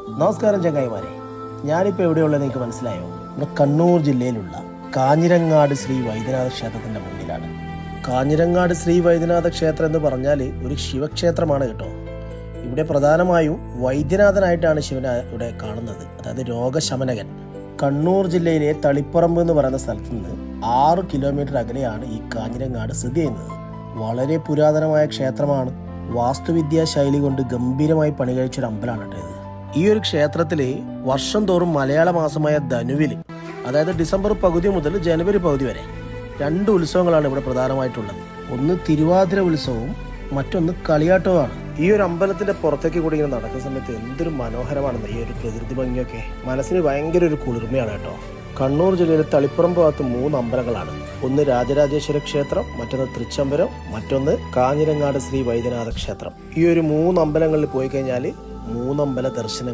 നമസ്കാരം ചങ്ങായിമാരെ, ഞാനിപ്പോൾ എവിടെയുള്ളത് നിങ്ങൾക്ക് മനസ്സിലായോ? നമ്മുടെ കണ്ണൂർ ജില്ലയിലുള്ള കാഞ്ഞിരങ്ങാട് ശ്രീ വൈദ്യനാഥ ക്ഷേത്രത്തിൻ്റെ മുന്നിലാണ്. കാഞ്ഞിരങ്ങാട് ശ്രീ വൈദ്യനാഥ ക്ഷേത്രം എന്ന് പറഞ്ഞാൽ ഒരു ശിവക്ഷേത്രമാണ് കേട്ടോ. ഇവിടെ പ്രധാനമായും വൈദ്യനാഥനായിട്ടാണ് ശിവനെ ഇവിടെ കാണുന്നത്, അതായത് രോഗശമനകൻ. കണ്ണൂർ ജില്ലയിലെ തളിപ്പറമ്പ് എന്ന് പറയുന്ന സ്ഥലത്ത് നിന്ന് 6 കിലോമീറ്റർ അകലെയാണ് ഈ കാഞ്ഞിരങ്ങാട് സ്ഥിതി ചെയ്യുന്നത്. വളരെ പുരാതനമായ ക്ഷേത്രമാണ്. വാസ്തുവിദ്യാ ശൈലി കൊണ്ട് ഗംഭീരമായി പണി കഴിച്ചൊരു അമ്പലമാണ് കേട്ടോ ഇത്. ഈ ഒരു ക്ഷേത്രത്തിൽ വർഷം തോറും മലയാള മാസമായ ധനുവിൽ, അതായത് ഡിസംബർ പകുതി മുതൽ ജനുവരി പകുതി വരെ 2 ഉത്സവങ്ങളാണ് ഇവിടെ പ്രധാനമായിട്ടുള്ളത്. ഒന്ന് തിരുവാതിര ഉത്സവവും മറ്റൊന്ന് കളിയാട്ടവുമാണ്. ഈ ഒരു അമ്പലത്തിന്റെ പുറത്തേക്ക് കൂടി ഇങ്ങനെ നടക്കുന്ന സമയത്ത് എന്തൊരു മനോഹരമാണെന്ന് ഈ ഒരു പ്രകൃതി ഭംഗിയൊക്കെ. മനസ്സിന് ഭയങ്കര ഒരു കുളിർമയാണ് കേട്ടോ. കണ്ണൂർ ജില്ലയിലെ തളിപ്പറമ്പ് ഭാഗത്ത് 3 അമ്പലങ്ങളാണ്. ഒന്ന് രാജരാജേശ്വര ക്ഷേത്രം, മറ്റൊന്ന് തൃച്ചംബരം, മറ്റൊന്ന് കാഞ്ഞിരങ്ങാട് ശ്രീ വൈദ്യനാഥ ക്ഷേത്രം. ഈ ഒരു 3 അമ്പലങ്ങളിൽ പോയി കഴിഞ്ഞാൽ 3 അമ്പല ദർശനം